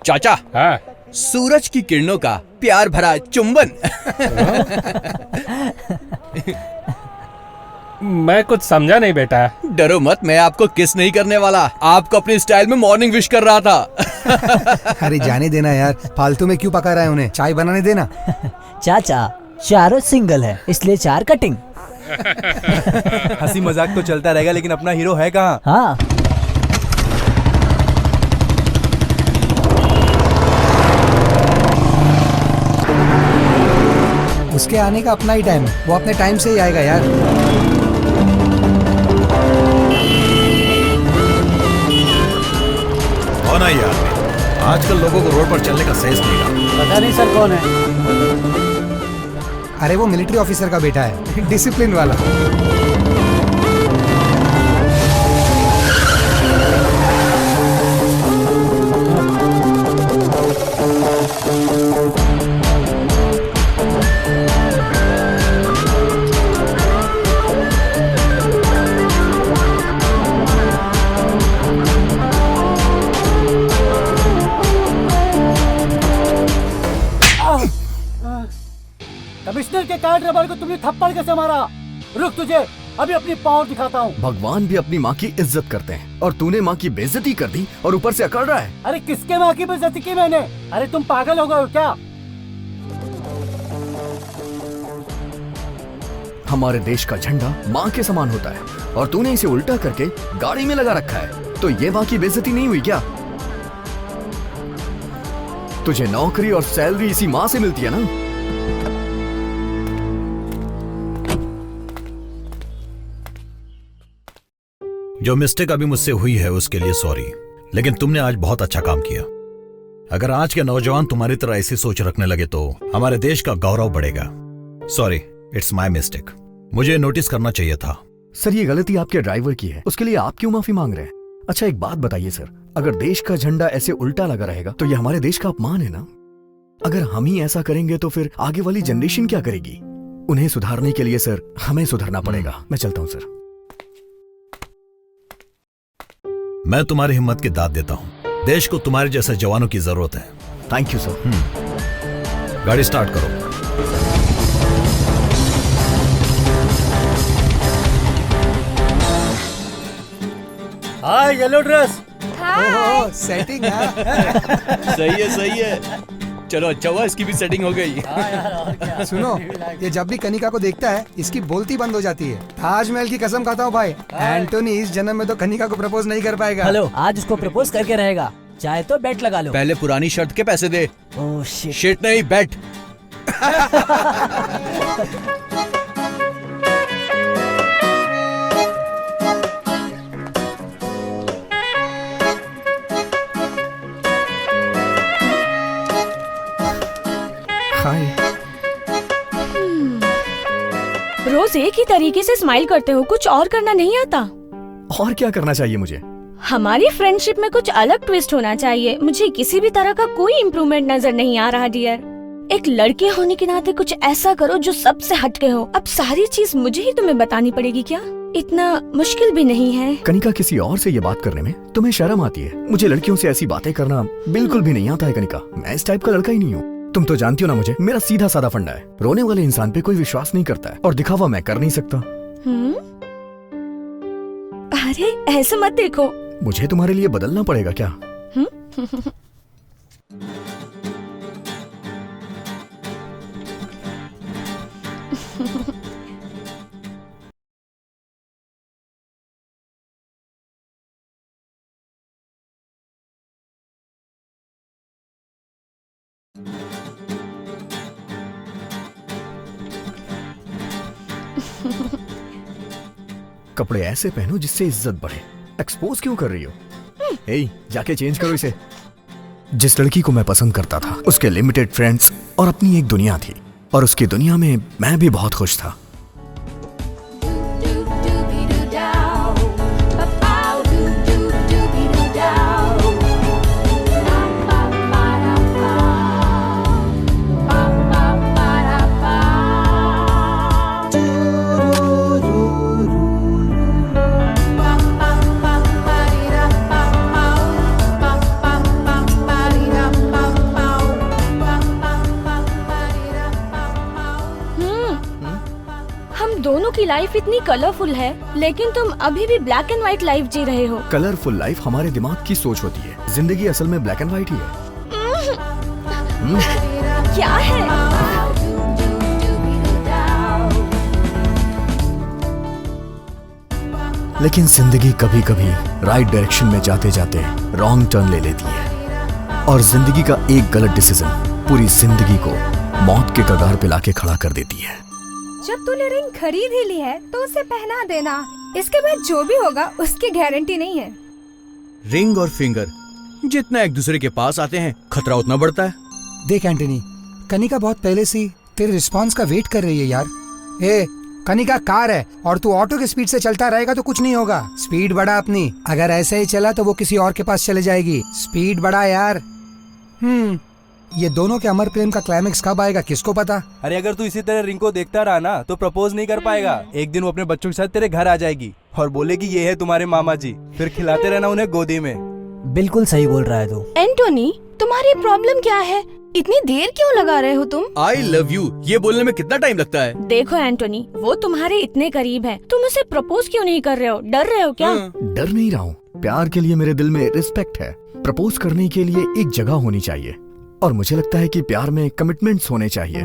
चाचा, हाँ। सूरज की किरणों का प्यार भरा चुंबन। मैं कुछ समझा नहीं बेटा। डरो मत, मैं आपको किस नहीं करने वाला, आपको अपनी स्टाइल में मॉर्निंग विश कर रहा था। अरे जाने देना यार, फालतू में क्यों पका रहा है उन्हें, चाय बनाने देना। चाचा, चारों सिंगल है इसलिए 4 कटिंग। हंसी मजाक तो चलता रहेगा, लेकिन अपना हीरो है कहाँ? हाँ, उसके आने का अपना ही टाइम है, वो अपने टाइम से ही आएगा यार। कौन है यार? आजकल लोगों को रोड पर चलने का सेंस नहीं रहा। पता नहीं सर कौन है। अरे वो मिलिट्री ऑफिसर का बेटा है, डिसिप्लिन वाला। कमिश्नर के कार ड्राइवर को तुमने थप्पड़ कैसे मारा? रुक, तुझे अभी अपनी पावर दिखाता हूँ। भगवान भी अपनी माँ की इज्जत करते हैं और तूने माँ की बेइज्जती कर दी और ऊपर से अकड़ रहा है। अरे किसके माँ की बेइज्जती की मैंने? अरे तुम पागल हो गए हो क्या? हमारे देश का झंडा माँ के समान होता है और तूने इसे उल्टा करके गाड़ी में लगा रखा है, तो ये माँ की बेइज्जती नहीं हुई क्या? तुझे नौकरी और सैलरी इसी माँ से मिलती है ना? जो मिस्टेक अभी मुझसे हुई है उसके लिए सॉरी, लेकिन तुमने आज बहुत अच्छा काम किया। अगर आज के नौजवान तुम्हारी तरह ऐसी सोच रखने लगे तो हमारे देश का गौरव बढ़ेगा। Sorry, it's my mistake. मुझे नोटिस करना चाहिए था। सर, ये गलती आपके ड्राइवर की है, उसके लिए आप क्यों माफी मांग रहे हैं? अच्छा एक बात बताइए सर, अगर देश का झंडा ऐसे उल्टा लगा रहेगा तो ये हमारे देश का अपमान है ना? अगर हम ही ऐसा करेंगे तो फिर आगे वाली जनरेशन क्या करेगी? उन्हें सुधारने के लिए सर हमें सुधरना पड़ेगा। मैं चलता हूँ सर। मैं तुम्हारी हिम्मत की दाद देता हूं। देश को तुम्हारे जैसे जवानों की जरूरत है। Thank you sir. गाड़ी स्टार्ट करो। हाय येलो ड्रेस। ओहो, सेटिंग है। सही है। चलो अच्छा हुआ इसकी भी सेटिंग हो गई। सुनो, ये जब भी कनिका को देखता है इसकी बोलती बंद हो जाती है। ताजमहल की कसम खाता हूँ भाई, एंटोनी इस जन्म में तो कनिका को प्रपोज नहीं कर पाएगा। हेलो, आज उसको प्रपोज करके रहेगा। चाहे तो बेट लगा लो। पहले पुरानी शर्ट के पैसे दे। Oh shit. शिट नहीं, बेट। हाय। रोज एक ही तरीके से स्माइल करते हो, कुछ और करना नहीं आता? और क्या करना चाहिए मुझे? हमारी फ्रेंडशिप में कुछ अलग ट्विस्ट होना चाहिए। मुझे किसी भी तरह का कोई इम्प्रूवमेंट नजर नहीं आ रहा डियर। एक लड़के होने के नाते कुछ ऐसा करो जो सबसे हटके हो। अब सारी चीज मुझे ही तुम्हें बतानी पड़ेगी क्या? इतना मुश्किल भी नहीं है। कनिका, किसी और से ये बात करने में तुम्हें शर्म आती है? मुझे लड़कियों से ऐसी बातें करना बिल्कुल भी नहीं आता है कनिका। मैं इस टाइप का लड़का ही नहीं हूँ। तुम तो जानती हो ना मुझे, मेरा सीधा साधा फंडा है। रोने वाले इंसान पे कोई विश्वास नहीं करता है और दिखावा मैं कर नहीं सकता। अरे ऐसे मत देखो। मुझे तुम्हारे लिए बदलना पड़ेगा क्या? कपड़े ऐसे पहनो जिससे इज्जत बढ़े। एक्सपोज क्यों कर रही हो? ए, जाके चेंज करो इसे। जिस लड़की को मैं पसंद करता था उसके लिमिटेड फ्रेंड्स और अपनी एक दुनिया थी, और उसकी दुनिया में मैं भी बहुत खुश था। हम दोनों की लाइफ इतनी कलरफुल है, लेकिन तुम अभी भी ब्लैक एंड व्हाइट लाइफ जी रहे हो। कलरफुल लाइफ हमारे दिमाग की सोच होती है, जिंदगी असल में ब्लैक एंड व्हाइट ही है। क्या है? लेकिन जिंदगी कभी कभी राइट डायरेक्शन में जाते जाते रॉन्ग टर्न ले लेती है, और जिंदगी का एक गलत डिसीजन पूरी जिंदगी को मौत के कगार पे लाके खड़ा कर देती है। जब तूने रिंग खरीद ही ली है तो उसे पहना देना, इसके बाद जो भी होगा उसकी गारंटी नहीं है। रिंग और फिंगर जितना एक दूसरे के पास आते हैं खतरा उतना बढ़ता है। देख एंटनी, कनिका बहुत पहले से तेरे रिस्पांस का वेट कर रही है यार। ए कनिका कार है और तू ऑटो की स्पीड से चलता रहेगा तो कुछ नहीं होगा। स्पीड बढ़ा अपनी, अगर ऐसे ही चला तो वो किसी और के पास चले जाएगी। स्पीड बढ़ा यार। ये दोनों के अमर प्रेम का क्लाइमेक्स कब आएगा किसको पता। अरे अगर तू इसी तरह रिंग को देखता रहा ना तो प्रपोज नहीं कर पाएगा। एक दिन वो अपने बच्चों के साथ तेरे घर आ जाएगी और बोलेगी ये है तुम्हारे मामा जी, फिर खिलाते रहना उन्हें गोदी में। बिल्कुल सही बोल रहा है तू। एंटोनी, तुम्हारी प्रॉब्लम क्या है? इतनी देर क्यों लगा रहे हो तुम? आई लव यू ये बोलने में कितना टाइम लगता है? देखो एंटोनी, वो तुम्हारे इतने करीब है, तुम उसे प्रपोज क्यों नहीं कर रहे हो? डर रहे हो क्या? डर नहीं रहा हूँ, प्यार के लिए मेरे दिल में रिस्पेक्ट है। प्रपोज करने के लिए एक जगह होनी चाहिए, और मुझे लगता है कि प्यार में कमिटमेंट्स होने चाहिए।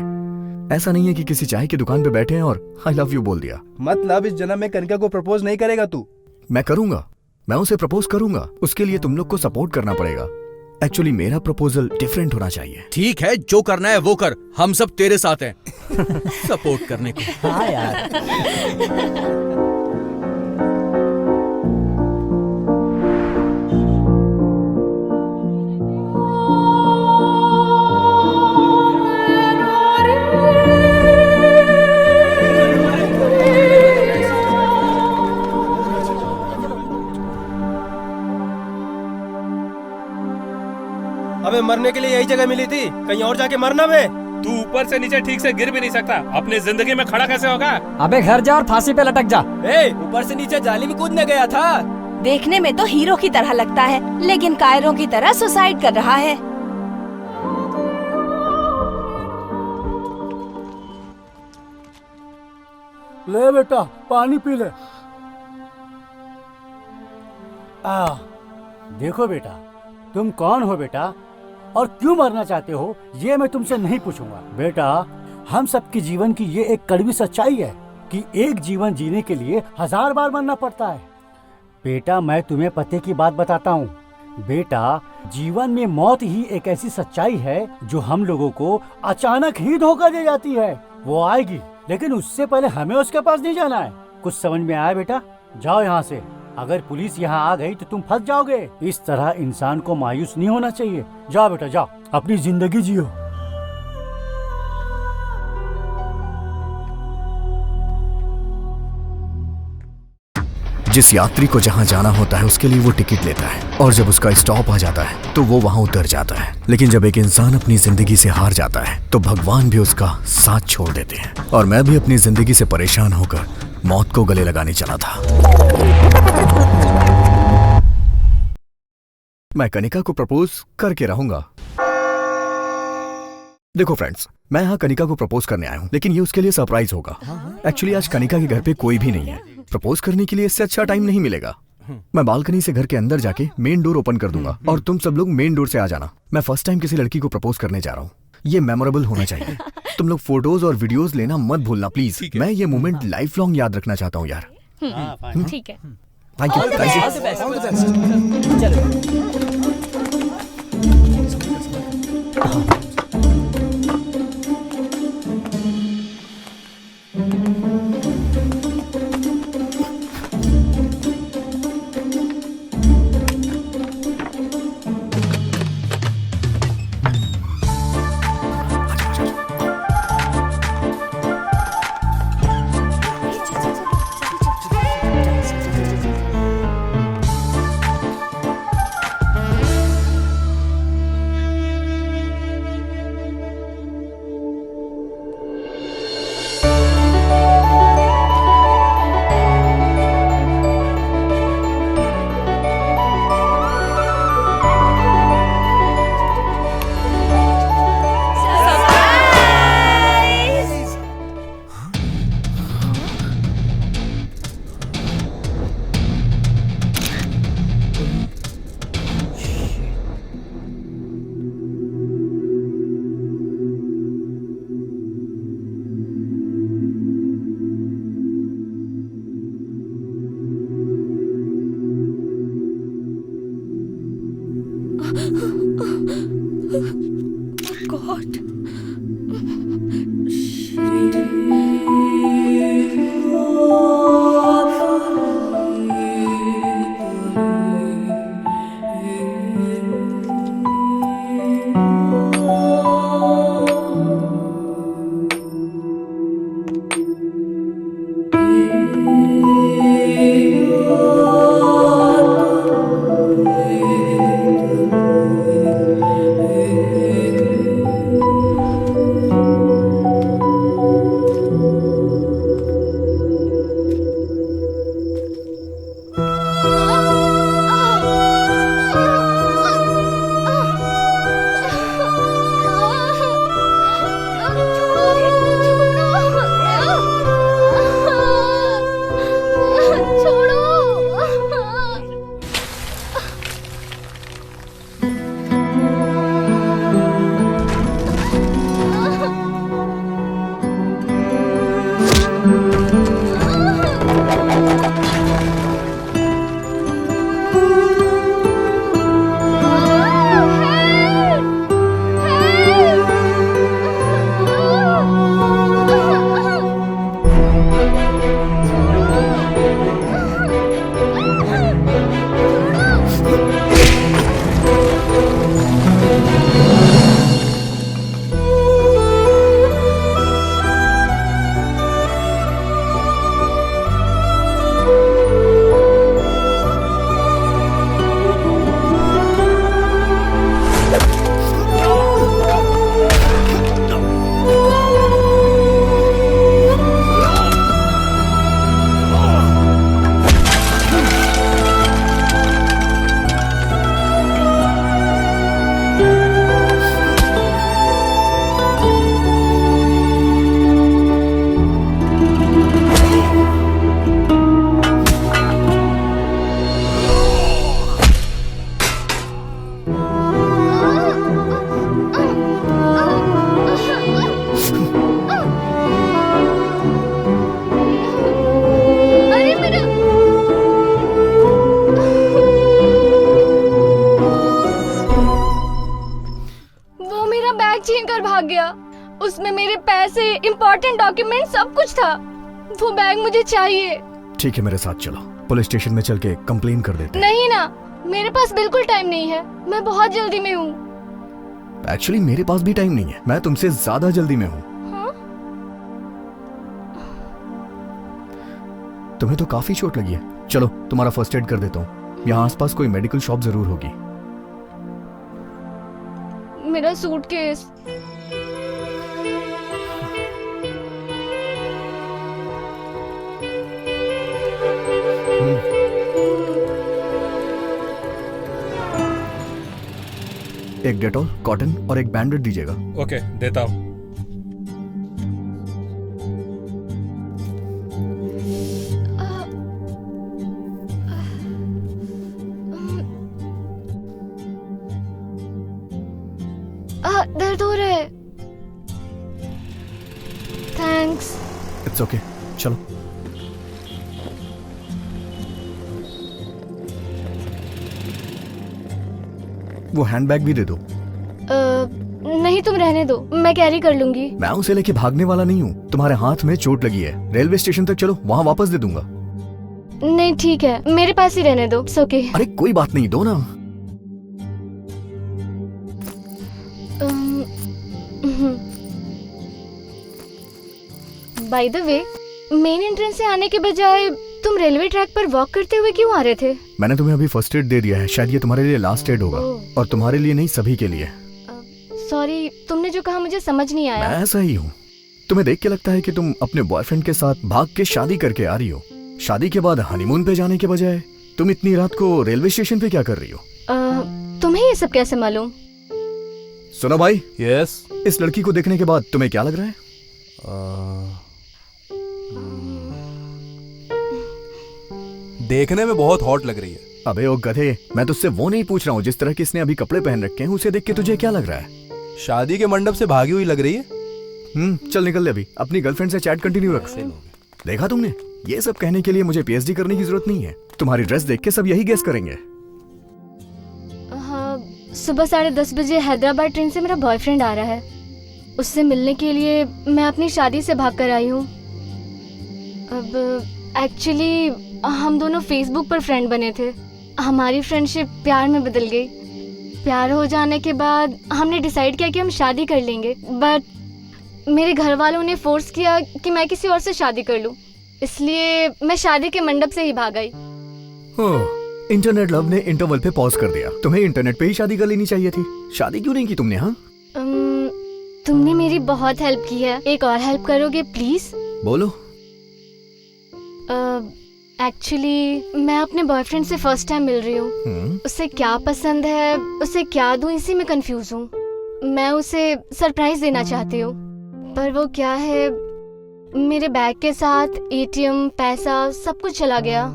ऐसा नहीं है कि किसी चाय की दुकान पे बैठे हैं और आई लव यू बोल दिया। मतलब इस जन्म में कनिका को प्रपोज नहीं करेगा तू? मैं करूंगा, मैं उसे प्रपोज करूंगा। उसके लिए तुम लोग को सपोर्ट करना पड़ेगा। एक्चुअली मेरा प्रपोजल डिफरेंट होना चाहिए। ठीक है, जो करना है वो कर, हम सब तेरे साथ हैं सपोर्ट करने को। हाँ यार। अबे मरने के लिए यही जगह मिली थी, कहीं और जाके मरना बे। तू ऊपर से नीचे ठीक से गिर भी नहीं सकता, अपनी जिंदगी में खड़ा कैसे होगा? अबे घर जा और फांसी पे लटक जा। ऊपर से नीचे जाली में कूदने गया था। देखने में तो हीरो की तरह लगता है, लेकिन कायरों की तरह सुसाइड कर रहा है। ले बेटा पानी पी ले। देखो बेटा, तुम कौन हो बेटा और क्यों मरना चाहते हो ये मैं तुमसे नहीं पूछूंगा। बेटा, हम सबके जीवन की ये एक कड़वी सच्चाई है कि एक जीवन जीने के लिए 1000 बार मरना पड़ता है। बेटा, मैं तुम्हें पते की बात बताता हूँ। बेटा, जीवन में मौत ही एक ऐसी सच्चाई है जो हम लोगों को अचानक ही धोखा दे जाती है। वो आएगी, लेकिन उससे पहले हमें उसके पास नहीं जाना है। कुछ समझ में आया बेटा? जाओ यहाँ से। अगर पुलिस यहाँ आ गई तो तुम फंस जाओगे। इस तरह इंसान को मायूस नहीं होना चाहिए। जाओ बेटा जाओ, अपनी जिंदगी जियो। जिस यात्री को जहां जाना होता है उसके लिए वो टिकट लेता है, और जब उसका स्टॉप आ जाता है तो वो वहां उतर जाता है। लेकिन जब एक इंसान अपनी जिंदगी से हार जाता है तो भगवान भी उसका साथ छोड़ देते हैं। और मैं भी अपनी जिंदगी से परेशान होकर मौत को गले लगाने चला था। मैं कनिका को प्रपोज करके रहूंगा। देखो फ्रेंड्स, मैं यहाँ कनिका को प्रपोज करने आया हूँ, लेकिन ये उसके लिए सरप्राइज होगा। एक्चुअली आज कनिका के घर पे कोई भी नहीं है। प्रपोज करने के लिए इससे अच्छा टाइम नहीं मिलेगा। मैं बालकनी से घर के अंदर जाके मेन डोर ओपन कर दूंगा और तुम सब लोग मेन डोर से आ जाना। मैं फर्स्ट टाइम किसी लड़की को प्रपोज करने जा रहा हूँ। ये मेमोरेबल होना चाहिए। तुम लोग फोटोज और वीडियोस लेना मत भूलना प्लीज। मैं ये मोमेंट लाइफ लॉन्ग याद रखना चाहता हूँ यार। ठीक है। थैंक यू, भाग गया। उसमें मेरे पैसे, इम्पोर्टेंट डॉक्यूमेंट सब कुछ था। वो बैग मुझे चाहिए। ठीक है, मेरे साथ चलो, पुलिस स्टेशन में चल के कंप्लेन कर देते हैं। नहीं ना, मेरे पास बिल्कुल टाइम नहीं है, मैं बहुत जल्दी में हूँ। एक्चुअली मेरे पास भी टाइम नहीं है, मैं तुमसे ज्यादा जल्दी में हूँ। हाँ? तुम्हें तो काफी चोट लगी है, चलो तुम्हारा फर्स्ट एड कर देता हूँ। यहाँ आसपास कोई मेडिकल शॉप जरूर होगी। मेरा सूटकेस। एक डेटॉल, कॉटन और एक बैंडेड दीजिएगा। ओके, देता हूँ। दर्द हो रहा है। थैंक्स। इट्स ओके, चलो। वो हैंडबैग भी दे दो। नहीं, तुम रहने दो, मैं कैरी कर लूंगी। मैं उसे लेके भागने वाला नहीं हूँ। तुम्हारे हाथ में चोट लगी है, रेलवे स्टेशन तक चलो, वहाँ वापस दे दूंगा। नहीं ठीक है, मेरे पास ही रहने दो। ओके। अरे कोई बात नहीं, दो ना। By the way, main entrance से आने के बजाय तुम रेलवे ट्रैक पर वॉक करते हुए क्यों आ रहे थे? मैंने तुम्हें अभी फर्स्ट एड दे दिया है, शायद ये तुम्हारे लिए लास्ट एड होगा। और तुम्हारे लिए नहीं, सभी के लिए। सॉरी, तुमने जो कहा मुझे समझ नहीं आया। मैं ऐसा ही हूँ। तुम्हें देख के लगता है कि तुम अपने बॉयफ्रेंड के साथ भाग के शादी करके आ रही हो। शादी के बाद हनीमून पे जाने के बजाय तुम इतनी रात को रेलवे स्टेशन पे क्या कर रही हो? तुम्हें ये सब कैसे मालूम? सुनो भाई। यस। इस लड़की को देखने के बाद तुम्हें क्या लग रहा है? देखने में बहुत हॉट लग रही है। अबे ओ गधे, मैं तुझसे वो नहीं पूछ रहा हूँ जिस तरह की इसने अभी कपड़े पहन रखे हैं, उसे देख के तुझे क्या लग रहा है? शादी के मंडप से भागी हुई लग रही है। चल निकल ले अभी, अपनी गर्लफ्रेंड से चैट कंटिन्यू रख। देखा तुमने, ये सब कहने के लिए मुझे पीएचडी करने की जरूरत नहीं है। तुम्हारी ड्रेस देख के सब यही गेस करेंगे। हाँ, सुबह 10:30 बजे हैदराबाद ट्रेन से मेरा बॉयफ्रेंड आ रहा है। उससे मिलने के लिए मैं अपनी शादी से भाग कर आई हूँ। अब एक्चुअली हम दोनों फेसबुक पर फ्रेंड बने थे। हमारी फ्रेंडशिप प्यार में बदल गई। प्यार हो जाने के बाद हमने डिसाइड किया कि हम शादी कर लेंगे, बट मेरे घर वालों ने फोर्स किया कि मैं किसी और से शादी कर लूं, इसलिए मैं शादी के मंडप से ही भाग आई। इंटरनेट लव ने इंटरवल पे पॉज कर दिया। तुम्हें इंटरनेट पे ही शादी कर लेनी चाहिए थी। शादी क्यों नहीं की तुमने? हाँ, तुमने मेरी बहुत हेल्प की है, एक और हेल्प करोगे प्लीज? बोलो। एक्चुअली मैं अपने बॉयफ्रेंड से फर्स्ट टाइम मिल रही हूँ। उसे क्या पसंद है, उसे क्या दूँ, इसी में कंफ्यूज हूँ। मैं उसे सरप्राइज देना चाहती हूँ, पर वो क्या है, मेरे बैग के साथ एटीएम, पैसा सब कुछ चला गया।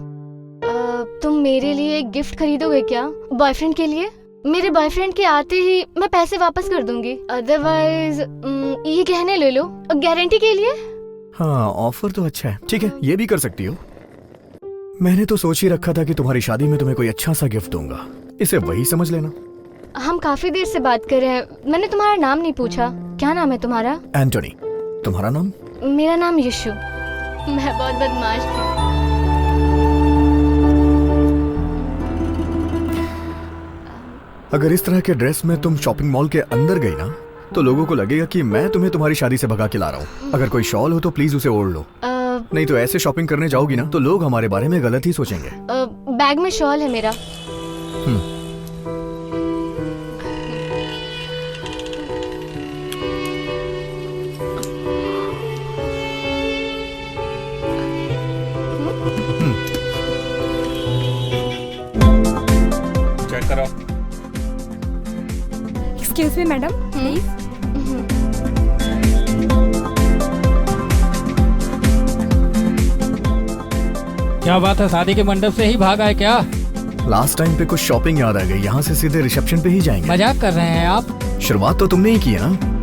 तुम मेरे लिए एक गिफ्ट खरीदोगे क्या बॉयफ्रेंड के लिए? मेरे बॉयफ्रेंड के आते ही मैं पैसे वापस कर दूंगी, अदरवाइज ये गहने ले लो गारंटी के लिए। हाँ, ऑफर तो अच्छा है। ठीक है, ये भी कर सकती हो। मैंने तो सोच ही रखा था कि तुम्हारी शादी में तुम्हें कोई अच्छा सा गिफ्ट दूंगा, इसे वही समझ लेना। हम काफी देर से बात कर रहे हैं, मैंने तुम्हारा नाम नहीं पूछा। क्या नाम है तुम्हारा? एंटोनी। तुम्हारा नाम? मेरा नाम यशु। मैं बहुत बदमाश थी। अगर इस तरह के ड्रेस में तुम शॉपिंग मॉल के अंदर गई ना, तो लोगों को लगेगा कि मैं तुम्हें तुम्हारी शादी से भगा के ला रहा हूँ। अगर कोई शॉल हो तो प्लीज उसे ओढ़ लो, नहीं तो ऐसे शॉपिंग करने जाओगी ना तो लोग हमारे बारे में गलत ही सोचेंगे। बैग में शॉल है मेरा। चेक करो। Excuse me madam, please. क्या बात है, शादी के मंडप से ही भाग आए क्या? लास्ट टाइम पे कुछ शॉपिंग याद आ गई, यहाँ से सीधे रिसेप्शन पे ही जाएंगे। मजाक कर रहे हैं आप? शुरुआत तो तुमने ही की है ना।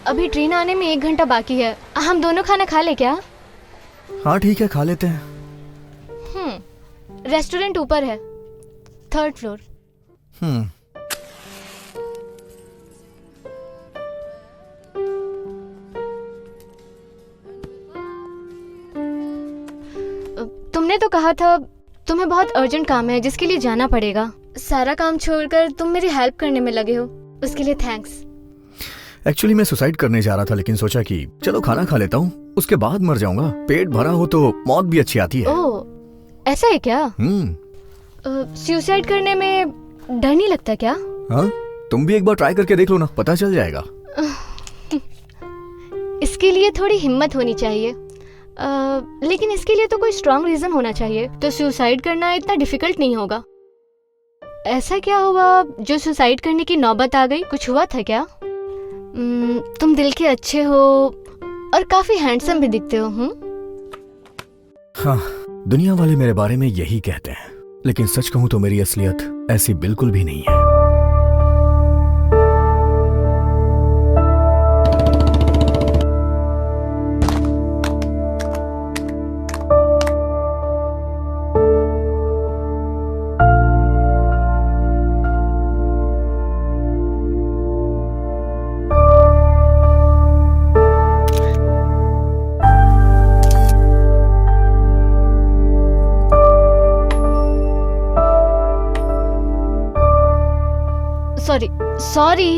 अभी ट्रेन आने में 1 घंटा बाकी है, हम दोनों खाना खा ले क्या? हाँ ठीक है, खा लेते हैं। रेस्टोरेंट ऊपर है, 3rd फ्लोर। तुमने तो कहा था तुम्हें बहुत अर्जेंट काम है जिसके लिए जाना पड़ेगा। सारा काम छोड़कर तुम मेरी हेल्प करने में लगे हो, उसके लिए थैंक्स। एक्चुअली मैं सुसाइड करने जा रहा था, लेकिन सोचा कि चलो खाना खा लेता हूँ, उसके बाद मर जाऊंगा। पेट भरा हो तो मौत भी अच्छी आती है। ओह, ऐसा है क्या? सुसाइड करने में डर नहीं लगता क्या? हाँ, तुम भी एक बार ट्राई करके देख लो ना, पता चल जाएगा। इसके लिए थोड़ी हिम्मत होनी चाहिए, लेकिन इसके लिए तो कोई स्ट्रॉन्ग रीजन होना चाहिए। तो सुसाइड करना इतना डिफिकल्ट नहीं होगा। ऐसा क्या हुआ जो सुसाइड करने की नौबत आ गई? कुछ हुआ था क्या? तुम दिल के अच्छे हो और काफी हैंडसम भी दिखते हो। हाँ, दुनिया वाले मेरे बारे में यही कहते हैं, लेकिन सच कहूं तो मेरी असलियत ऐसी बिल्कुल भी नहीं है। सॉरी।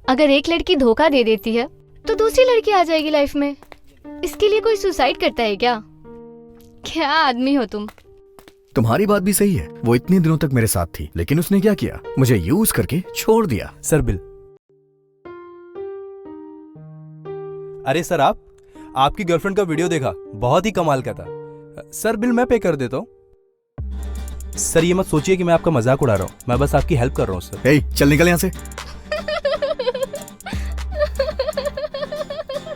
अगर एक लड़की धोखा दे देती है तो दूसरी लड़की आ जाएगी लाइफ में। इसके लिए कोई सुसाइड करता है क्या? क्या आदमी हो तुम। तुम्हारी बात भी सही है। वो इतने दिनों तक मेरे साथ थी, लेकिन उसने क्या किया, मुझे यूज करके छोड़ दिया। Sir bill. अरे सर, आपकी गर्लफ्रेंड का वीडियो देखा, बहुत ही कमाल का था। सर बिल मैं पे कर देता हूँ। सर ये मत सोचिए कि मैं आपका मजाक उड़ा रहा हूँ, मैं बस आपकी हेल्प कर रहा हूँ सर। हे, चल निकल यहाँ से।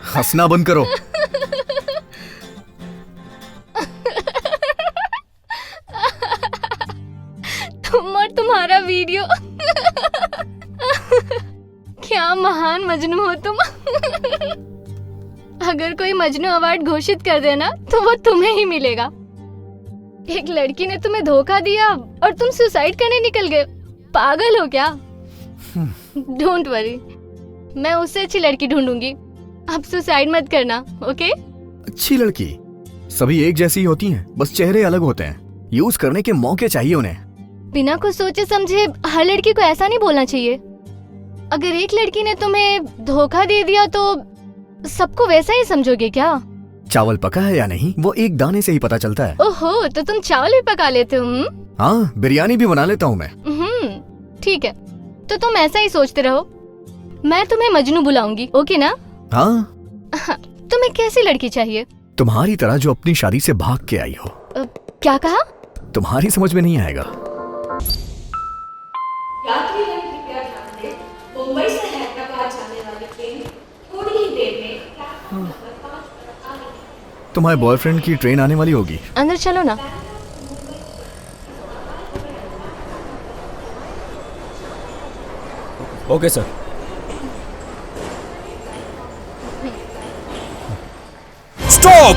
हंसना बंद करो। तुम और तुम्हारा वीडियो। क्या महान मजनू हो तुम। अगर कोई मजनू अवार्ड घोषित कर देना तो वो तुम्हें ही मिलेगा। एक लड़की ने तुम्हें धोखा दिया और तुम सुसाइड करने निकल गए। पागल हो क्या? डोंट वरी, मैं उससे अच्छी लड़की ढूंढूंगी। अब सुसाइड मत करना, ओके? अच्छी लड़की सभी एक जैसी ही होती हैं, बस चेहरे अलग होते हैं। यूज करने के मौके चाहिए उन्हें। बिना कुछ सोचे समझे हर लड़की को ऐसा नहीं बोलना चाहिए। अगर एक लड़की ने तुम्हें धोखा दे दिया तो सबको वैसा ही समझोगे क्या? चावल पका है या नहीं वो एक दाने से ही पता चलता है। ओहो, तो तुम चावल भी पका लेते हो? हाँ, बिरयानी भी बना लेता हूँ मैं। ठीक है, तो तुम ऐसा ही सोचते रहो। मैं तुम्हें मजनू बुलाऊंगी, ओके ना? हाँ। तुम्हें कैसी लड़की चाहिए? तुम्हारी तरह जो अपनी शादी से भाग के आई हो। क्या कहा? तुम्हारी समझ में नहीं आएगा। यात्रीगण कृपया ध्यान दें, मुंबई से हैदराबाद जाने वाली ट्रेन थोड़ी ही देर में प्लेटफॉर्म नंबर 5 पर आ रही है। तुम्हारे बॉयफ्रेंड की ट्रेन आने वाली होगी। अंदर चलो ना। Okay sir. स्टॉप!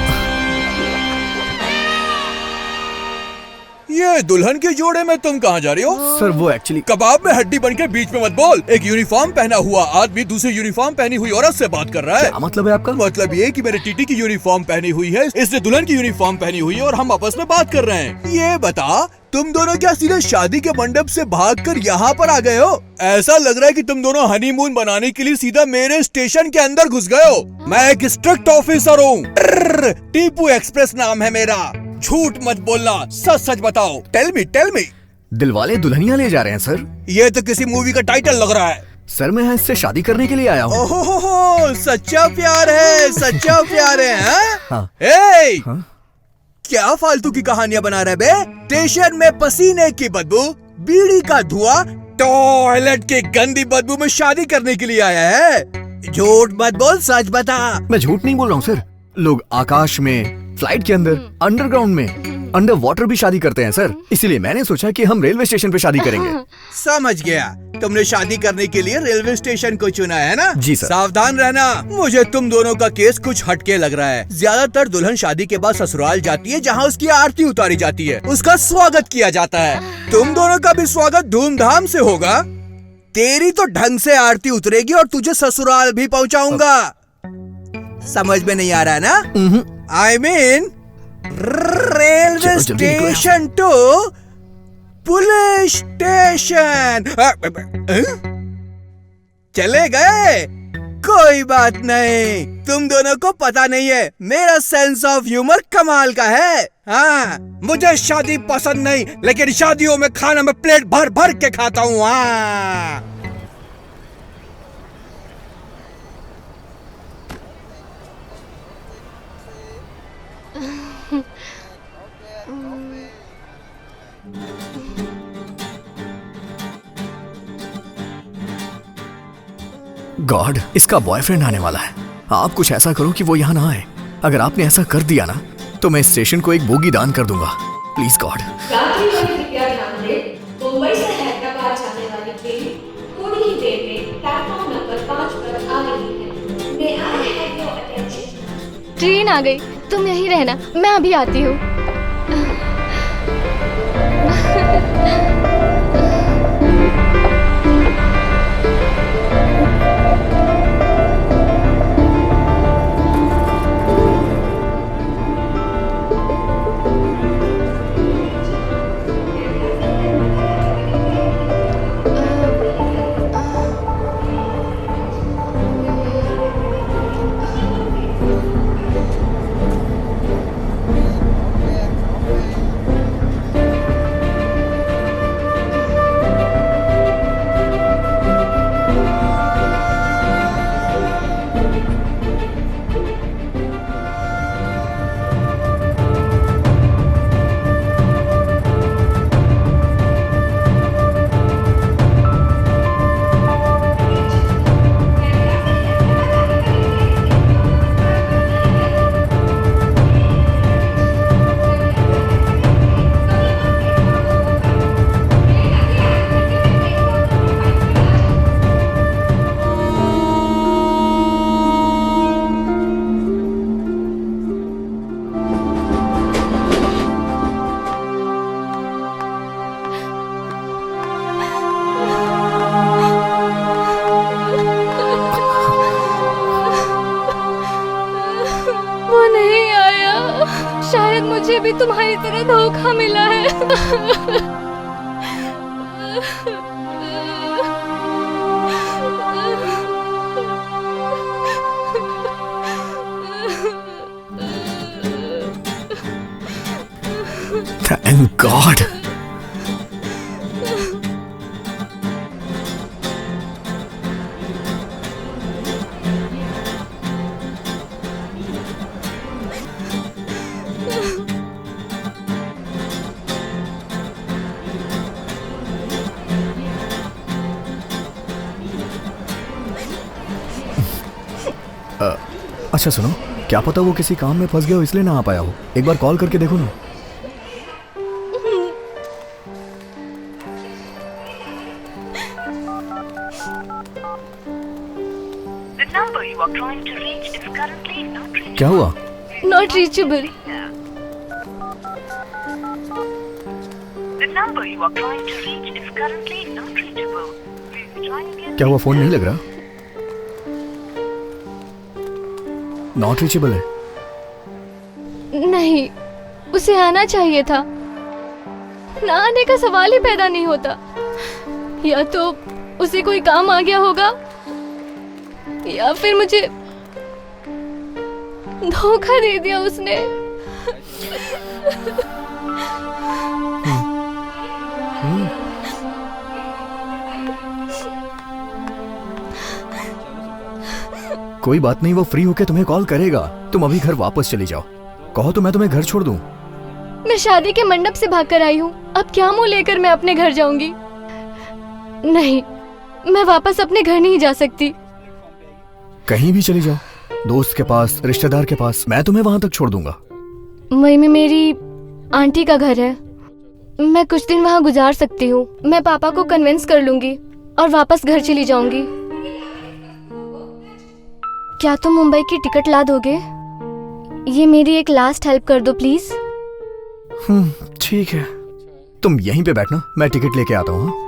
ये दुल्हन के जोड़े में तुम कहाँ जा रही हो? सर वो एक्चुअली कबाब में हड्डी बनके बीच में मत बोल। एक यूनिफॉर्म पहना हुआ आदमी दूसरी यूनिफॉर्म पहनी हुई औरत से बात कर रहा है। क्या मतलब है आपका? मतलब ये कि मेरे टीटी की यूनिफॉर्म पहनी हुई है, इसने दुल्हन की यूनिफॉर्म पहनी हुई है और हम आपस में बात कर रहे हैं। ये बता, तुम दोनों क्या सीधे शादी के मंडप से भागकर यहाँ पर आ गए हो? ऐसा लग रहा है कि तुम दोनों हनीमून बनाने के लिए सीधा मेरे स्टेशन के अंदर घुस गए हो। मैं एक स्ट्रिक्ट ऑफिसर हूँ। टीपू एक्सप्रेस नाम है मेरा। झूठ मत बोलना, सच सच बताओ। Tell me. दिलवाले दुल्हनिया ले जा रहे हैं सर। ये तो किसी मूवी का टाइटल लग रहा है। सर मैं इससे शादी करने के लिए आया हूँ। ओहो, सच्चा प्यार है, सच्चा प्यार है। हाँ। ए! हाँ? क्या फालतू की कहानियां बना रहे बे? स्टेशन में पसीने की बदबू, बीड़ी का धुआं, टॉयलेट की गंदी बदबू में शादी करने के लिए आया है? झूठ मत बोल, सच बता। मैं झूठ नहीं बोल रहा हूँ सर। लोग आकाश में, फ्लाइट के अंदर, अंडरग्राउंड में, अंडर वाटर भी शादी करते हैं सर। इसीलिए मैंने सोचा कि हम रेलवे स्टेशन पे शादी करेंगे। समझ गया, तुमने शादी करने के लिए रेलवे स्टेशन को चुना है ना? जी सर। सावधान रहना, मुझे तुम दोनों का केस कुछ हटके लग रहा है। ज्यादातर दुल्हन शादी के बाद ससुराल जाती है, जहाँ उसकी आरती उतारी जाती है, उसका स्वागत किया जाता है। तुम दोनों का भी स्वागत धूमधाम से होगा। तेरी तो ढंग से आरती उतरेगी और तुझे ससुराल भी पहुँचाऊंगा। समझ में नहीं आ रहा है ना? I mean railway station to police station. चले गए? कोई बात नहीं, तुम दोनों को पता नहीं है, मेरा सेंस ऑफ ह्यूमर कमाल का है। हाँ, मुझे शादी पसंद नहीं, लेकिन शादियों में खाना में प्लेट भर भर के खाता हूँ। हाँ, गॉड, इसका बॉयफ्रेंड आने वाला है। आप कुछ ऐसा करो कि वो यहाँ ना आए। अगर आपने ऐसा कर दिया ना तो मैं स्टेशन को एक बोगी दान कर दूंगा। Please God. मुंबई से हैदराबाद जाने वाली ट्रेन थोड़ी ही देर में प्लेटफॉर्म नंबर 5 पर आ रही है। May I have your attention? Train आ गई, तुम यहीं रहना, मैं अभी आती हूँ। शायद मुझे भी तुम्हारी तरह धोखा मिला है। Thank God. अच्छा सुनो, क्या पता वो किसी काम में फंस गया हो इसलिए ना आ पाया हो। एक बार कॉल करके देखो ना। क्या हुआ? Not reachable. क्या हुआ, फोन नहीं लग रहा? नॉट रीचेबल है? नहीं, उसे आना चाहिए था। ना आने का सवाल ही पैदा नहीं होता। या तो उसे कोई काम आ गया होगा या फिर मुझे धोखा दे दिया उसने। कोई बात नहीं, वो फ्री होके तुम्हें कॉल करेगा। तुम अभी घर वापस चली जाओ। कहो तो मैं तुम्हें घर छोड़ दूं। मैं शादी के मंडप से भागकर आई हूँ, अब क्या मुंह लेकर मैं अपने घर जाऊंगी? नहीं, मैं वापस अपने घर नहीं जा सकती। कहीं भी चली जाओ, दोस्त के पास, रिश्तेदार के पास, मैं तुम्हें वहां तक छोड़ दूंगा। वहीं में मेरी आंटी का घर है, मैं कुछ दिन वहां गुजार सकती हूँ। मैं पापा को कन्विंस कर लूंगी और वापस घर चली जाऊंगी। क्या तुम मुंबई की टिकट ला दोगे? ये मेरी एक लास्ट हेल्प कर दो प्लीज। ठीक है, तुम यहीं पे बैठना, मैं टिकट लेके आता हूँ।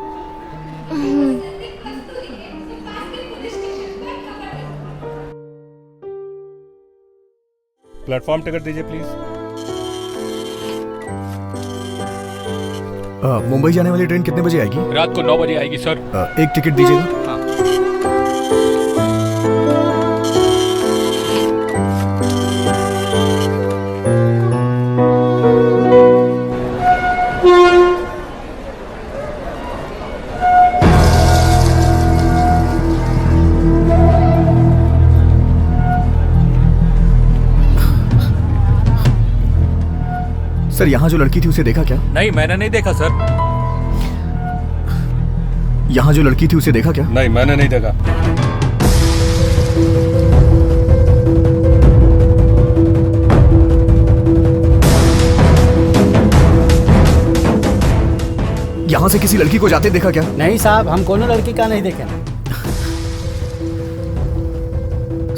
प्लेटफॉर्म टिकट दीजिए प्लीज। मुंबई जाने वाली ट्रेन कितने बजे आएगी? रात को 9 बजे आएगी सर। एक टिकट दीजिएगा। सर, यहाँ जो लड़की थी उसे देखा क्या? नहीं, मैंने नहीं देखा सर। यहाँ जो लड़की थी उसे देखा क्या? नहीं, मैंने नहीं देखा। यहाँ से किसी लड़की को जाते देखा क्या? नहीं साहब, हम कोनो लड़की का नहीं देखे।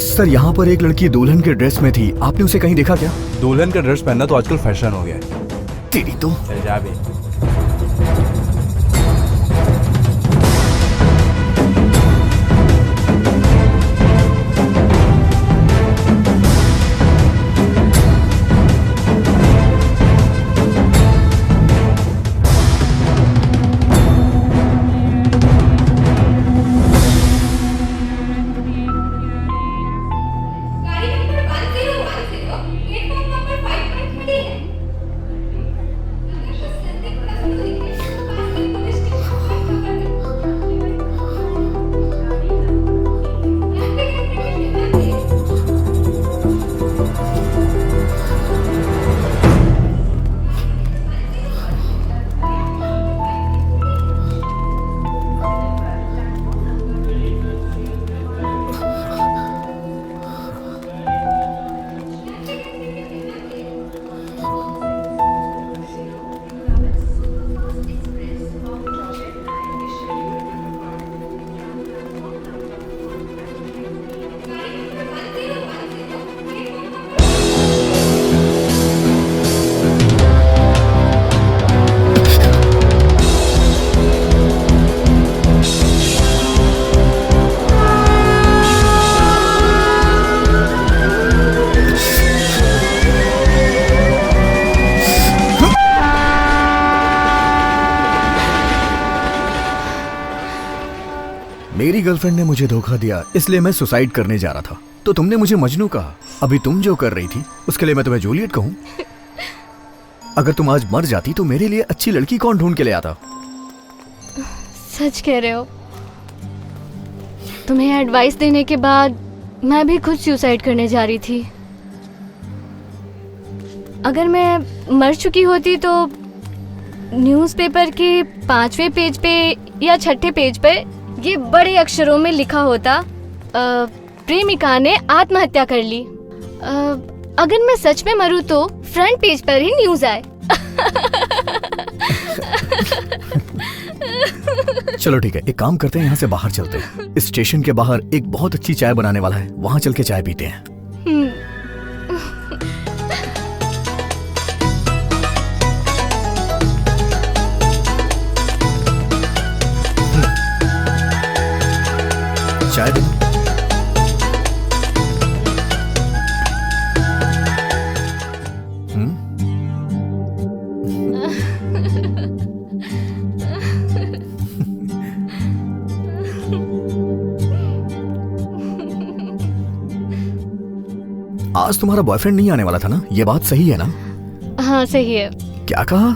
सर, यहाँ पर एक लड़की दुल्हन के ड्रेस में थी, आपने उसे कहीं देखा क्या? दुल्हन का ड्रेस पहनना तो आजकल फैशन हो गया है। तेरी तो चल जा बे। मेरी गर्लफ्रेंड ने मुझे धोखा दिया, इसलिए मैं सुसाइड करने जा रहा था, तो तुमने मुझे मजनू कहा। अभी तुम जो कर रही थी उसके लिए मैं तुम्हें जूलियट कहूं? अगर तुम आज मर जाती तो मेरे लिए अच्छी लड़की कौन ढूंढ के ले आता? सच कह रहे हो। तुम्हें एडवाइस देने के बाद मैं भी खुद सुसाइड करने जा रही थी। अगर मैं मर चुकी होती तो न्यूज़पेपर के 5वें पेज पे या 6ठे पेज पे ये बड़े अक्षरों में लिखा होता, प्रेमिका ने आत्महत्या कर ली। अगर मैं सच में मरूं तो फ्रंट पेज पर ही न्यूज़ आए। चलो ठीक है, एक काम करते हैं, यहाँ से बाहर चलते हैं। इस स्टेशन के बाहर एक बहुत अच्छी चाय बनाने वाला है, वहाँ चल के चाय पीते हैं। चाय दे। आज तुम्हारा बॉयफ्रेंड नहीं आने वाला था ना, ये बात सही है ना? हाँ सही है। क्या कहा?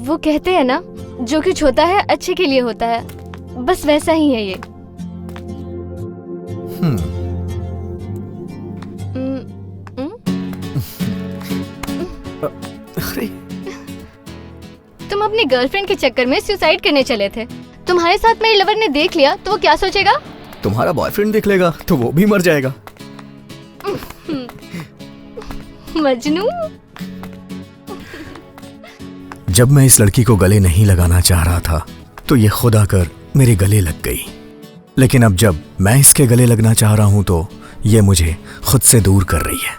वो कहते हैं ना, जो कुछ होता है अच्छे के लिए होता है, बस वैसा ही है ये। अरे तुम अपनी गर्लफ्रेंड के चक्कर में सुसाइड करने चले थे। तुम्हारे साथ मेरे लवर ने देख लिया तो वो क्या सोचेगा? तुम्हारा बॉयफ्रेंड देख लेगा तो वो भी मर जाएगा। मजनू। जब मैं इस लड़की को गले नहीं लगाना चाह रहा था तो ये खुद आकर मेरे गले लग गई, लेकिन अब जब मैं इसके गले लगना चाह रहा हूं तो ये मुझे खुद से दूर कर रही है।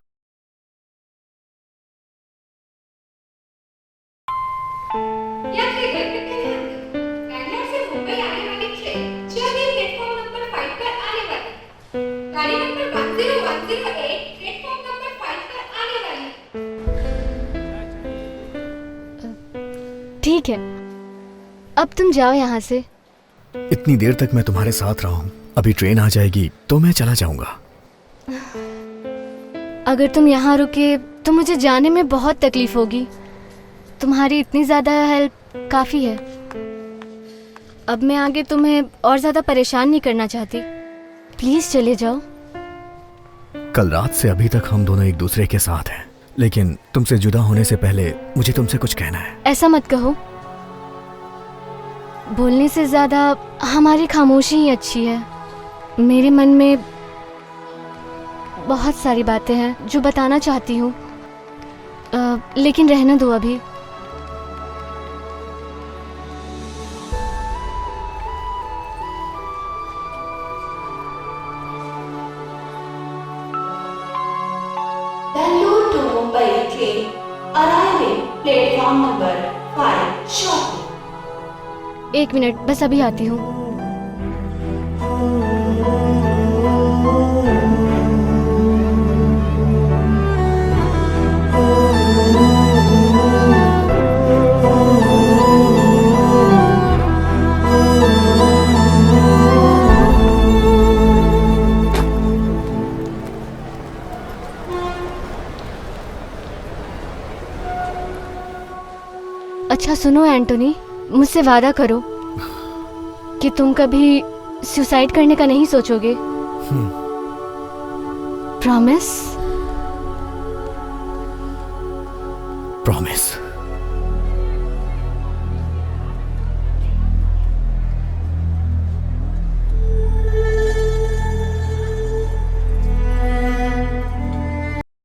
ठीक है, अब तुम जाओ यहाँ से। इतनी देर तक मैं तुम्हारे साथ रहा हूँ, अभी ट्रेन आ जाएगी तो मैं चला जाऊंगा। अगर तुम यहाँ रुके तो मुझे जाने में बहुत तकलीफ होगी। तुम्हारी इतनी ज्यादा हेल्प काफी है। अब मैं आगे तुम्हें और ज्यादा परेशान नहीं करना चाहती। प्लीज चले जाओ। कल रात से अभी तक हम दोनों एक दूसरे के साथ हैं, लेकिन तुमसे जुदा होने से पहले मुझे तुमसे कुछ कहना है। ऐसा मत कहो। बोलने से ज्यादा हमारी खामोशी ही अच्छी है। मेरे मन में बहुत सारी बातें हैं जो बताना चाहती हूँ, लेकिन रहने दो अभी। Bangalore to Mumbai train arriving platform number 5 shortly. 1 minute, बस अभी आती हूँ। अच्छा सुनो एंटोनी, मुझसे वादा करो कि तुम कभी सुसाइड करने का नहीं सोचोगे। प्रॉमिस? प्रॉमिस।